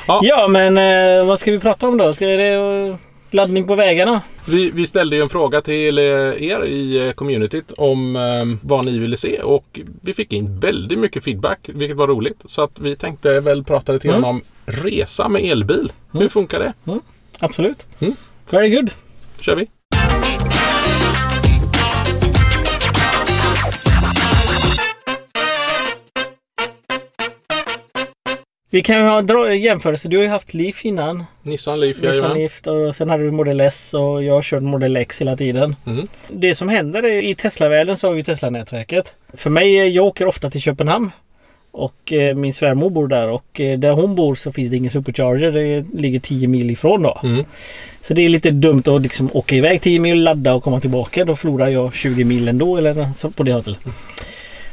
Ja, men vad ska vi prata om då? Ska det laddning på vägarna? Vi ställde ju en fråga till er i communityt om vad ni ville se och vi fick in väldigt mycket feedback, vilket var roligt. Så att vi tänkte väl prata lite grann om resa med elbil. Hur funkar det? Absolut. Very good. Kör vi. Vi kan ju ha jämförelse. Du har ju haft Leaf innan. Nissan Leaf, och sen hade du Model S och jag har kört Model X hela tiden. Det som händer i Tesla-världen så har vi Tesla-nätverket. För mig, jag åker ofta till Köpenhamn och min svärmor bor där och där hon bor så finns det ingen supercharger. Det ligger 10 mil ifrån då. Så det är lite dumt att liksom åka iväg 10 mil, ladda och komma tillbaka. Då förlorar jag 20 mil ändå eller så på det hotellet.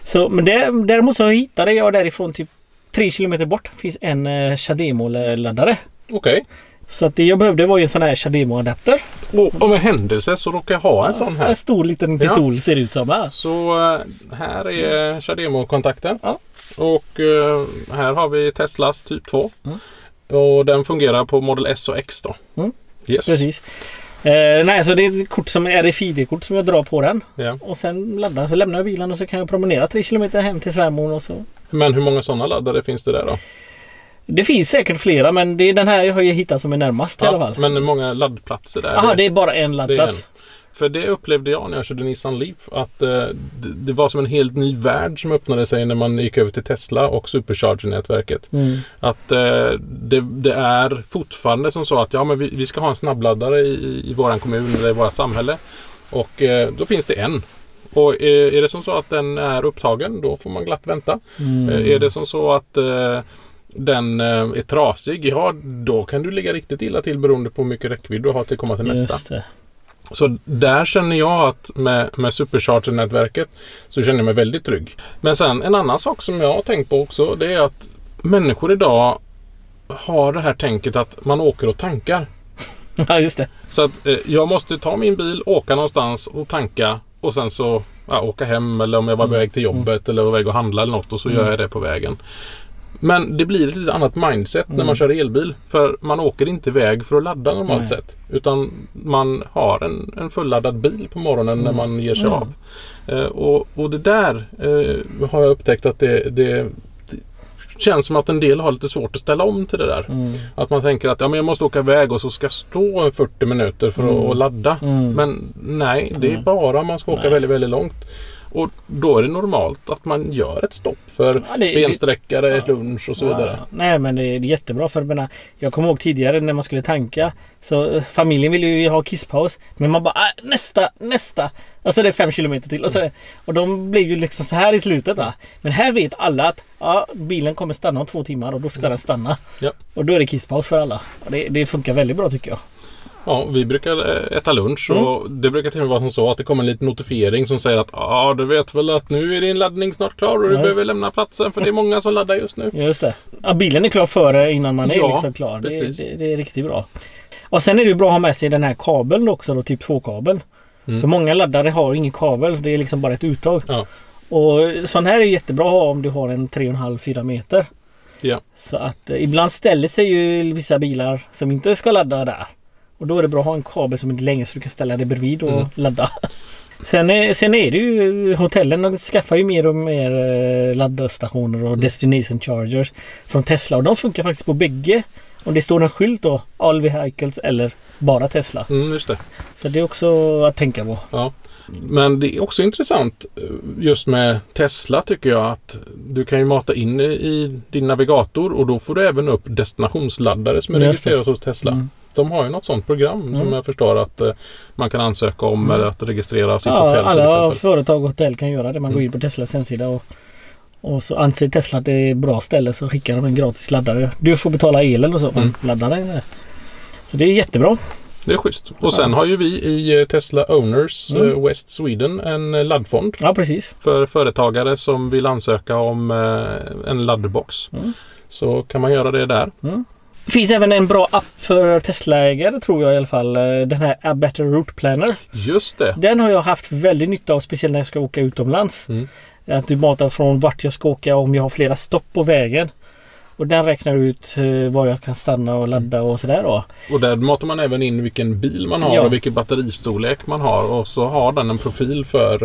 Så, men däremot så hittade jag därifrån typ 3 kilometer bort finns en CHAdeMO-laddare. Okej. Så att det jag behövde var ju en sån här CHAdeMO-adapter. Och med händelse så råkar jag ha en sån här. En stor liten pistol ser det ut som här. Så här är CHAdeMO-kontakten. Ja. Och här har vi Teslas typ 2. Och den fungerar på Model S och X då. Yes. Precis. Nej, så det är ett kort som är RFID-kort som jag drar på den. Ja. Och sen laddar så lämnar jag bilen och så kan jag promenera 3 kilometer hem till svärmor och så. Men hur många sådana laddare finns det där då? Det finns säkert flera, men det är den här jag har hittat som är närmast i alla fall. Men hur många laddplatser där? Jaha, det är bara en laddplats. För det upplevde jag när jag körde Nissan Leaf att det var som en helt ny värld som öppnade sig när man gick över till Tesla och Supercharger-nätverket. Att det är fortfarande som så att men vi ska ha en snabbladdare i våran kommun eller i vårt samhälle. Och då finns det en. Och är det som så att den är upptagen, då får man glatt vänta. Är det som så att den är trasig, då kan du ligga riktigt illa till beroende på hur mycket räckvidd du har till att komma till nästa. Så där känner jag att med Supercharger-nätverket så känner jag mig väldigt trygg. Men sen en annan sak som jag har tänkt på också, det är att människor idag har det här tänket att man åker och tankar. Ja, just det. Så att jag måste ta min bil, åka någonstans och tanka och sen så åka hem eller om jag var på väg till jobbet eller var väg och handla eller något och så gör jag det på vägen. Men det blir ett lite annat mindset när man kör elbil. För man åker inte iväg för att ladda normalt sett. Utan man har en fulladdad bil på morgonen när man ger sig av. Och det där har jag upptäckt att det känns som att en del har lite svårt att ställa om till det där. Att man tänker att jag måste åka iväg och så ska jag stå 40 minuter för att ladda. Men nej, det är bara om man ska åka väldigt, väldigt långt. Och då är det normalt att man gör ett stopp för bensträckare, lunch och så vidare. Nej, men det är jättebra för jag kommer ihåg tidigare när man skulle tanka så familjen ville ju ha kisspaus men man bara nästa och så det är 5 kilometer till och de blev ju liksom så här i slutet då. Men här vet alla att bilen kommer stanna om 2 timmar och då ska den stanna. Och då är det kisspaus för alla. Det funkar väldigt bra tycker jag. Ja, vi brukar äta lunch och det brukar till och med vara som så att det kommer en liten notifiering som säger att du vet väl att nu är din laddning snart klar och du behöver lämna platsen för det är många som laddar just nu. Just det. Ja, bilen är klar före innan man är liksom klar. Det är riktigt bra. Och sen är det ju bra att ha med sig den här kabeln också då, typ 2-kabeln. För många laddare har ingen kabel, det är liksom bara ett uttag. Och sån här är jättebra att ha om du har en 3,5-4 meter. Så att ibland ställer sig ju vissa bilar som inte ska ladda där. Och då är det bra att ha en kabel som inte längre så du kan ställa dig bredvid och ladda. Sen är det ju hotellen skaffar ju mer och mer laddstationer och destination chargers från Tesla. Och de funkar faktiskt på bägge. Och det står en skylt då, all vehicles eller bara Tesla. Just det. Så det är också att tänka på. Ja. Men det är också intressant just med Tesla tycker jag att du kan ju mata in i din navigator och då får du även upp destinationsladdare som är registrerade hos Tesla. De har ju något sånt program som jag förstår att man kan ansöka om eller att registrera sitt hotell. Alla företag och hotell kan göra det. Man går in på Teslas hemsida och så anser Tesla att det är bra ställe så skickar de en gratis laddare. Du får betala elen och så, laddaren. Så det är jättebra. Det är schysst. Och sen har ju vi i Tesla Owners West Sweden en laddfond. Ja, precis. För företagare som vill ansöka om en laddbox. Så kan man göra det där. Det finns även en bra app för Tesla-ägare tror jag i alla fall. Den här A Better Route Planner. Just det. Den har jag haft väldigt nytta av, speciellt när jag ska åka utomlands. Att du matar från vart jag ska åka om jag har flera stopp på vägen. Och den räknar ut var jag kan stanna och ladda och sådär då. Och där matar man även in vilken bil man har och vilken batteristorlek man har. Och så har den en profil för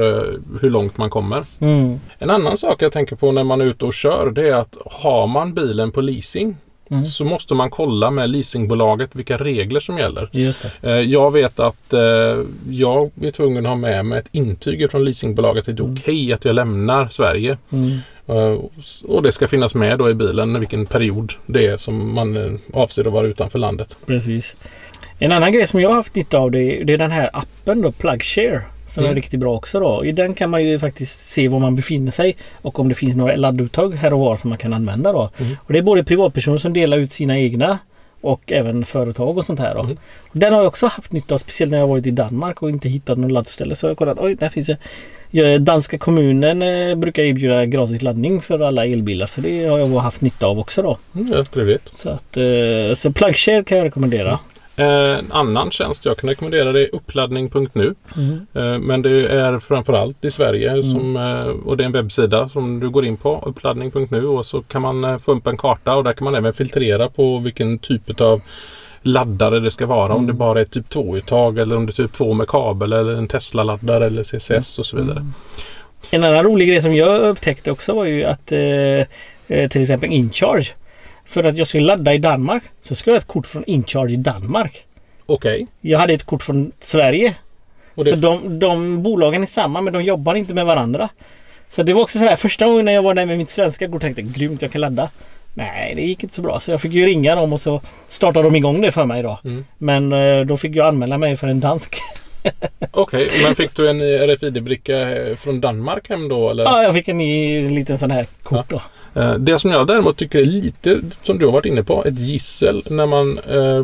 hur långt man kommer. En annan sak jag tänker på när man är ute och kör, det är att har man bilen på leasing så måste man kolla med leasingbolaget vilka regler som gäller. Just det. Jag vet att jag är tvungen att ha med mig ett intyg från leasingbolaget att det är okej att jag lämnar Sverige. Och det ska finnas med då i bilen vilken period det är som man avser att vara utanför landet. Precis. En annan grej som jag har haft nytta av det är den här appen då, PlugShare. Som är riktigt bra också då. I den kan man ju faktiskt se var man befinner sig och om det finns några ladduttag här och var som man kan använda då. Och det är både privatpersoner som delar ut sina egna och även företag och sånt här då. Och den har jag också haft nytta av, speciellt när jag varit i Danmark och inte hittat någon laddställe. Så jag har kollat, oj, där finns det. Danska kommunen brukar erbjuda gratis laddning för alla elbilar, så det har jag haft nytta av också då. Ja, trevligt. Så PlugShare kan jag rekommendera. En annan tjänst jag kan rekommendera det är uppladdning.nu. Men det är framförallt i Sverige och det är en webbsida som du går in på, uppladdning.nu, och så kan man få upp en karta och där kan man även filtrera på vilken typ av laddare det ska vara. Om det bara är typ 2-uttag eller om det är typ 2 med kabel eller en Tesla-laddare eller CCS och så vidare. En annan rolig grej som jag upptäckte också var ju att till exempel InCharge. För att jag skulle ladda i Danmark så ska jag ha ett kort från InCharge i Danmark. Okej. Jag hade ett kort från Sverige. Och det... Så de bolagen är samma, men de jobbar inte med varandra. Så det var också så här, första gången när jag var där med mitt svenska kort tänkte jag, grymt, jag kan ladda. Nej, det gick inte så bra. Så jag fick ju ringa dem och så startade de igång det för mig då. Men då fick jag anmäla mig för en dansk. Okej, men fick du en RFID-bricka från Danmark hem då? Eller? Ja, jag fick en liten sån här kort då. Det som jag däremot tycker är lite, som du har varit inne på, ett gissel när man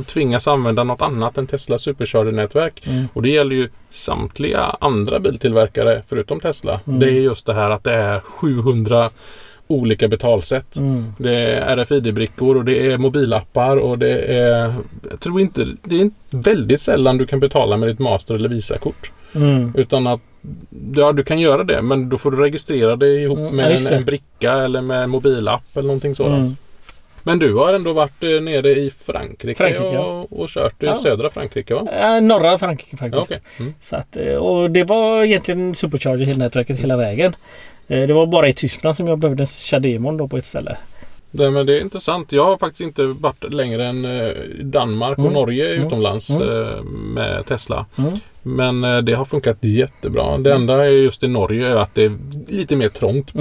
tvingas använda något annat än Tesla Supercharger-nätverk. Och det gäller ju samtliga andra biltillverkare förutom Tesla. Det är just det här att det är 700 olika betalsätt. Det är RFID-brickor och det är mobilappar och det är, jag tror inte, det är väldigt sällan du kan betala med ditt Master- eller Visa-kort. Utan att du kan göra det, men då får du registrera det ihop med en bricka eller med en mobilapp eller någonting sådant. Men du har ändå varit nere i Frankrike och kört i södra Frankrike, va? Norra Frankrike faktiskt. Okay. Så att, och det var egentligen Supercharger hela nätverket hela vägen. Det var bara i Tyskland som jag behövde en CHAdeMO då på ett ställe. Nej, men det är intressant. Jag har faktiskt inte varit längre än Danmark och Norge utomlands med Tesla. Men det har funkat jättebra. Det enda är just i Norge är att det är lite mer trångt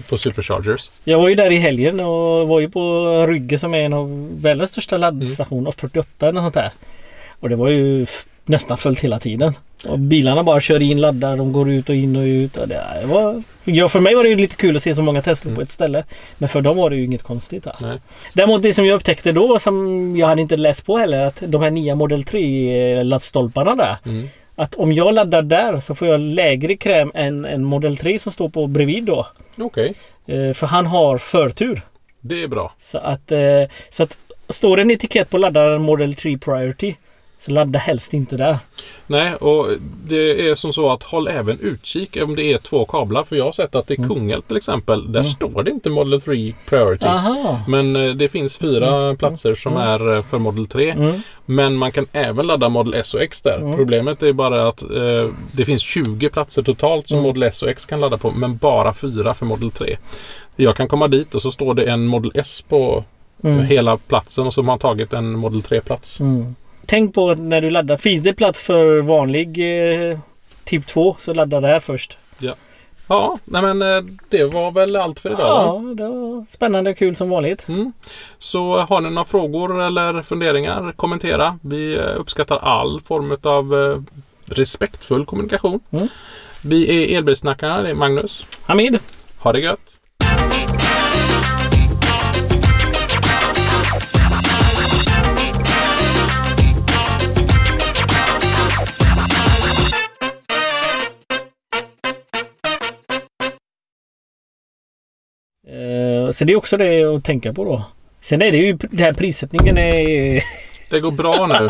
på Superchargers. Jag var ju där i helgen och var ju på Rygge som är en av världens största laddstationer av 48 eller sånt där. Och det var ju nästan fullt hela tiden. Och bilarna bara kör in, laddar, de går ut och in och ut. Och för mig var det ju lite kul att se så många Tesla på ett ställe. Men för dem var det ju inget konstigt. Däremot det som jag upptäckte då, som jag hade inte läst på heller, att de här nya Model 3 laddstolparna där. Att om jag laddar där så får jag lägre kräm än en Model 3 som står på bredvid då. Okej. För han har förtur. Det är bra. Så att står en etikett på laddaren Model 3 Priority, så ladda helst inte där. Nej, och det är som så att håll även utkik om det är 2 kablar. För jag har sett att i Kungälv till exempel, där står det inte Model 3 Priority. Aha. Men det finns 4 platser som är för Model 3. Men man kan även ladda Model S och X där. Problemet är bara att det finns 20 platser totalt som Model S och X kan ladda på, men bara 4 för Model 3. Jag kan komma dit och så står det en Model S på hela platsen och så har man tagit en Model 3-plats. Tänk på att när du laddar, finns det plats för vanlig typ 2 så ladda det här först. Ja, nej men det var väl allt för idag. Ja, det var spännande och kul som vanligt. Så har ni några frågor eller funderingar, kommentera. Vi uppskattar all form av respektfull kommunikation. Vi är elbilsnackarna, det är Magnus. Hamid. Ha det gött. Så det är också det att tänka på då. Sen är det ju, den här prissättningen är... Det går bra nu.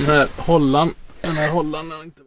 Den här Holland är inte...